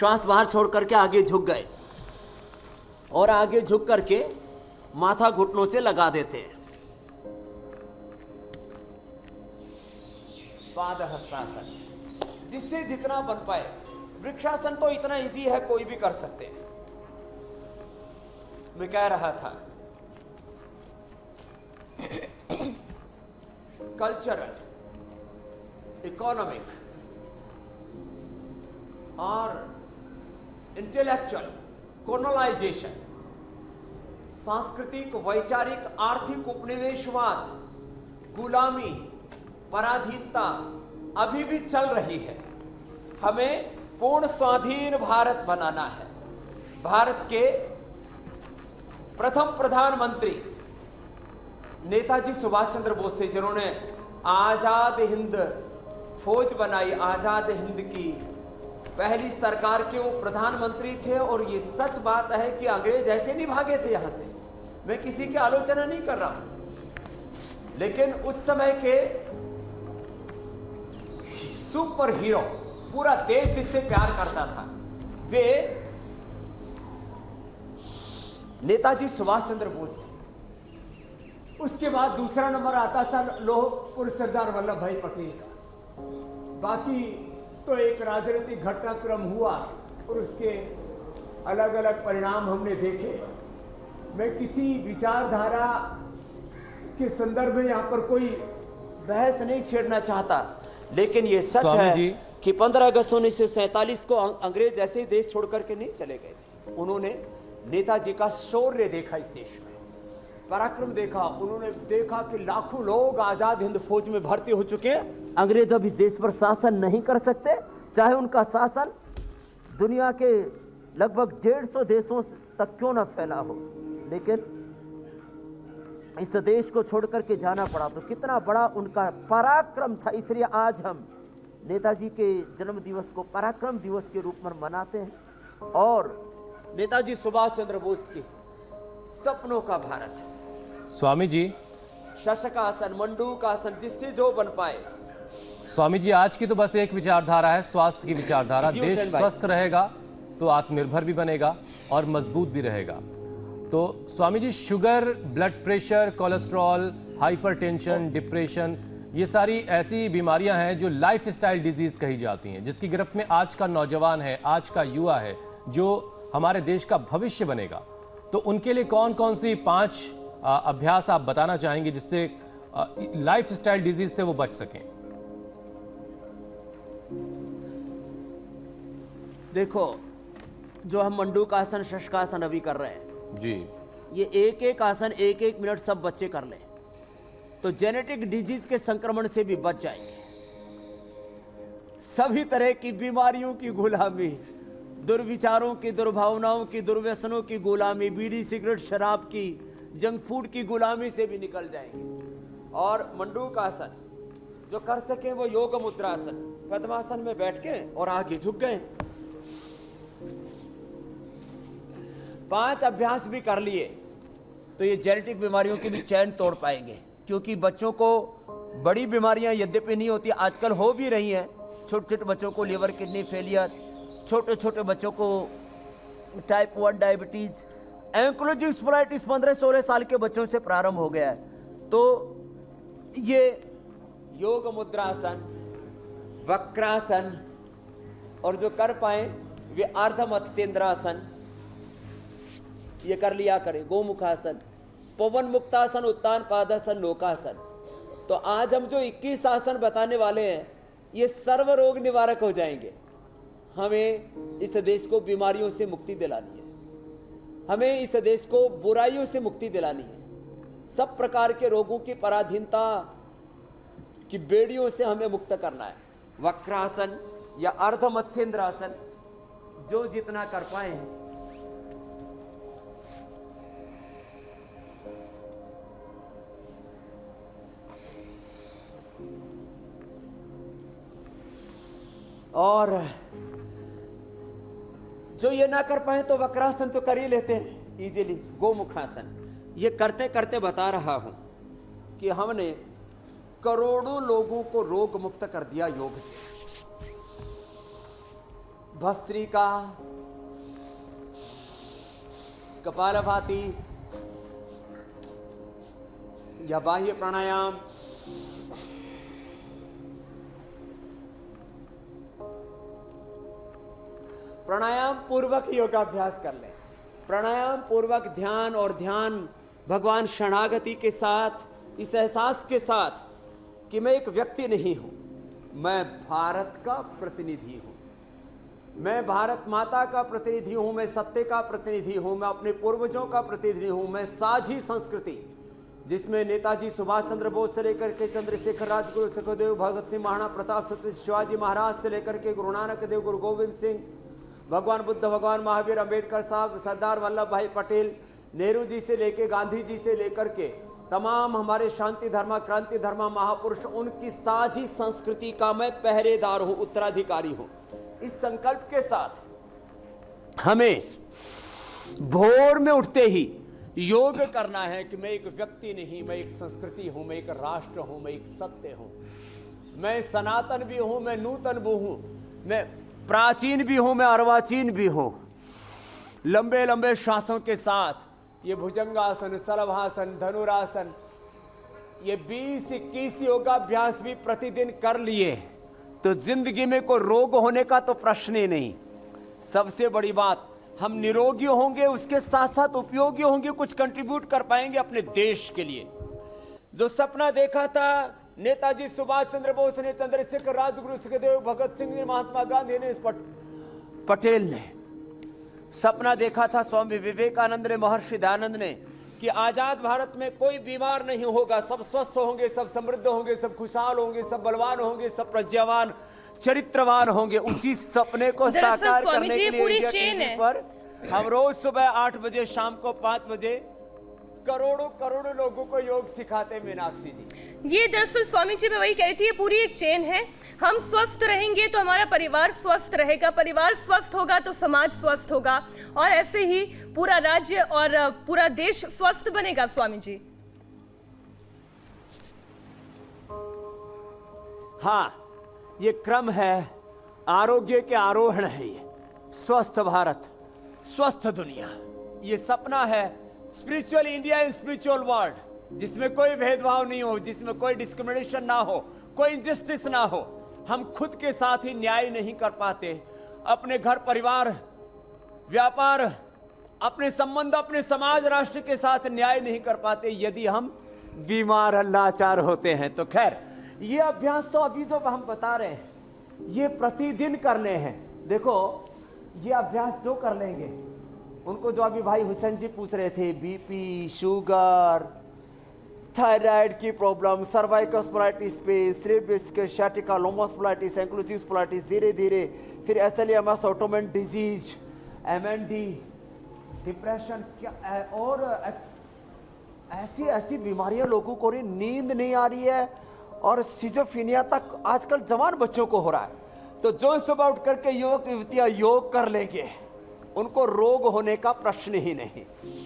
श्वास बाहर छोड़ करके आगे झुक गए और आगे झुक करके माथा घुटनों से लगा देते हैं। पादहस्तासन, जिससे जितना बन पाए। वृक्षासन तो इतना इजी है, कोई भी कर सकते हैं। मैं कह रहा था कल्चरल, इकोनॉमिक और इंटेलेक्चुअल कॉलोनाइजेशन, सांस्कृतिक, वैचारिक, आर्थिक उपनिवेशवाद, गुलामी, पराधीनता अभी भी चल रही है। हमें पूर्ण स्वाधीन भारत बनाना है। भारत के प्रथम प्रधानमंत्री नेताजी सुभाष चंद्र बोस थे, जिन्होंने आजाद हिंद फौज बनाई। आजाद हिंद की पहली सरकार के वो प्रधानमंत्री थे। और ये सच बात है कि अंग्रेज ऐसे नहीं भागे थे यहां से। मैं किसी की आलोचना नहीं कर रहा हूं, लेकिन उस समय के सुपर हीरो, पूरा देश जिससे प्यार करता था, वे नेताजी सुभाष चंद्र बोस थे। उसके बाद दूसरा नंबर आता था लौह पुरुष सरदार वल्लभ भाई पटेल का। बाकी तो एक राजनीतिक घटनाक्रम हुआ और उसके अलग अलग परिणाम हमने देखे। मैं किसी विचारधारा के संदर्भ में यहां पर कोई बहस नहीं छेड़ना चाहता, लेकिन यह सच है कि 15 अगस्त 1947 को अंग्रेज ऐसे ही देश छोड़ करके नहीं चले गए थे। उन्होंने नेताजी का शौर्य देखा, इस देश में पराक्रम देखा। उन्होंने देखा कि लाखों लोग आजाद हिंद फौज में भर्ती हो चुके हैं। अंग्रेज अब इस देश पर शासन नहीं कर सकते, चाहे उनका शासन दुनिया के लगभग 150 देशों तक क्यों न फैला हो, लेकिन इस देश को छोड़ करके जाना पड़ा। तो कितना बड़ा उनका पराक्रम था। इसलिए आज हम नेताजी के जन्म दिवस को पराक्रम दिवस के रूप में मनाते हैं। और नेताजी सुभाष चंद्र बोस के सपनों का भारत, स्वामी जी, शशकासन, मंडूकासन, जिससे जो बन पाए। स्वामी जी, आज की तो बस एक विचारधारा है, स्वास्थ्य की विचारधारा। देश स्वस्थ रहेगा तो आत्मनिर्भर भी बनेगा और मजबूत भी रहेगा। तो Swami ji, sugar, blood pressure, cholesterol, hypertension, depression, ये सारी ऐसी बीमारियां हैं जो लाइफस्टाइल डिजीज कही जाती हैं, जिसकी गिरफ्त में आज का नौजवान है, आज का युवा है, जो हमारे देश का भविष्य बनेगा। तो उनके लिए कौन कौन सी 5 अभ्यास आप बताना चाहेंगे जिससे लाइफस्टाइल डिजीज से वो बच सकें? देखो, जो हम मंडूकासन, शशकासन अभी कर रहे हैं जी, ये एक एक आसन 1-1 मिनट सब बच्चे कर लें तो जेनेटिक डिजीज के संक्रमण से भी बच जाएंगे। सभी तरह की बीमारियों की गुलामी, दुर्विचारों की, दुर्भावनाओं की, दुर्व्यसनों की गुलामी, बीड़ी सिगरेट शराब की, जंक फूड की गुलामी से भी निकल जाएंगे। और मंडूकासन जो कर सके वो योग मुद्रासन, पद्मासन में बैठ के और आगे झुक गए। 5 अभ्यास भी कर लिए तो ये जेनेटिक बीमारियों की भी चैन तोड़ पाएंगे। क्योंकि बच्चों को बड़ी बीमारियां यद्यपि नहीं होती, आजकल हो भी रही हैं। छोटे छोटे बच्चों को लीवर किडनी फेलियर, छोटे छोटे बच्चों को टाइप 1 डायबिटीज, एंक्लोजिंग स्पोलाइटिस 15-16 साल के बच्चों से प्रारंभ हो गया है। तो ये योग मुद्रासन, वक्रासन, और जो कर पाए वे अर्ध मत्स्येंद्रासन ये कर लिया करें। गोमुखासन, पवन मुक्तासन, उत्तान पादासन, लोकासन। तो आज हम जो 21 आसन बताने वाले हैं ये सर्व रोग निवारक हो जाएंगे। हमें इस देश को बीमारियों से मुक्ति दिलानी है, हमें इस देश को बुराइयों से मुक्ति दिलानी है, सब प्रकार के रोगों की पराधीनता की बेड़ियों से हमें मुक्त करना है। वक्रासन या अर्ध मत्स्येंद्रासन जो जितना कर पाए। और जो ये ना कर पाए तो वक्रासन तो कर ही लेते हैं इजीली। गोमुखासन ये करते करते बता रहा हूं कि हमने करोड़ों लोगों को रोग मुक्त कर दिया योग से। भस्त्रिका, कपालभाति या बाह्य प्राणायाम, प्राणायाम पूर्वक योगाभ्यास कर लें। प्राणायाम पूर्वक ध्यान और ध्यान भगवान शरणागति के साथ, इस एहसास के साथ कि मैं एक व्यक्ति नहीं हूं, मैं भारत का प्रतिनिधि हूं, मैं भारत माता का प्रतिनिधि हूं, मैं सत्य का प्रतिनिधि हूं, मैं अपने पूर्वजों का प्रतिनिधि हूं, मैं साझी संस्कृति जिसमें नेताजी सुभाष चंद्र बोस से लेकर के चंद्रशेखर, राजगुरु, सुखदेव, भगत सिंह, महाराणा प्रताप, छत्रपति शिवाजी महाराज से लेकर के गुरु नानक देव, गुरु गोविंद सिंह, भगवान बुद्ध, भगवान महावीर, अंबेडकर साहब, सरदार वल्लभ भाई पटेल, नेहरू जी से लेकर गांधी जी से लेकर के तमाम हमारे शांति धर्म, क्रांति धर्म महापुरुष, उनकी साझी संस्कृति का मैं पहरेदार हूं, उत्तराधिकारी हूं। इस संकल्प के साथ हमें भोर में उठते ही योग करना है कि मैं एक व्यक्ति नहीं, मैं एक संस्कृति हूं, मैं एक राष्ट्र हूं, मैं एक सत्य हूं, मैं सनातन भी हूं, मैं नूतन भी हूं, मैं प्राचीन भी हूं, मैं अर्वाचीन भी हूं। लंबे लंबे श्वासों के साथ ये भुजंगासन, सलभासन, धनुरासन, ये 20-21 योगाभ्यास भी प्रतिदिन कर लिए तो जिंदगी में कोई रोग होने का तो प्रश्न ही नहीं। सबसे बड़ी बात, हम निरोगी होंगे, उसके साथ साथ उपयोगी होंगे, कुछ कंट्रीब्यूट कर पाएंगे अपने देश के लिए। जो सपना देखा था नेताजी सुभाष चंद्र बोस ने, चंद्रशेखर, राजगुरु, सुखदेव, भगत सिंह ने, महात्मा गांधी ने, पटेल ने, सपना देखा था स्वामी विवेकानंद ने, महर्षि दयानंद ने कि आजाद भारत में कोई बीमार नहीं होगा, सब स्वस्थ होंगे, सब समृद्ध होंगे, सब खुशहाल होंगे, सब बलवान होंगे, सब प्रज्ञावान, चरित्रवान होंगे। उसी सपने को साकार करने के लिए इंडिया टीवी पर हम रोज सुबह 8 बजे, शाम को 5 बजे करोड़ों करोड़ों लोगों को योग सिखाते। मीनाक्षी जी, ये दरअसल स्वामी जी मैं वही कह रही थी, ये पूरी एक चेन है। हम स्वस्थ रहेंगे तो हमारा परिवार स्वस्थ रहेगा, परिवार स्वस्थ होगा तो समाज स्वस्थ होगा, और ऐसे ही पूरा राज्य और पूरा देश स्वस्थ बनेगा। स्वामी जी, हाँ, ये क्रम है, आरोग्य के आरोहण है। ये स्वस्थ भारत, स्वस्थ दुनिया, ये सपना है। Spiritual India in spiritual world, जिसमें कोई भेदभाव नहीं हो, जिसमें कोई डिस्क्रिमिनेशन ना हो, कोई इनजस्टिस ना हो। हम खुद के साथ ही न्याय नहीं कर पाते, अपने घर परिवार, व्यापार, अपने संबंध, अपने समाज, राष्ट्र के साथ न्याय नहीं कर पाते यदि हम बीमार, लाचार होते हैं। तो खैर, ये अभ्यास तो अभी जो हम बता रहे हैं ये प्रतिदिन करने हैं। देखो, ये अभ्यास जो कर लेंगे, उनको जो अभी भाई हुसैन जी पूछ रहे थे, बीपी, शुगर, थायराइड की प्रॉब्लम, सर्वाइकल स्पोराइटिस पे, सेरेब्रल सciatica, लोमोस्पोलाइटिस, एंक्लोजिव स्पोलाइटिस, धीरे धीरे फिर एसएलएमएस, ऑटोमेन डिजीज, एमएनडी, डिप्रेशन, क्या और ऐसी ऐसी बीमारियां लोगों को, नींद नहीं आ रही है, और सिजोफ्रेनिया तक आजकल जवान बच्चों को हो रहा है। तो जो सुबह उठ करके युवक युवतियां योग कर लेंगे, उनको रोग होने का प्रश्न ही नहीं।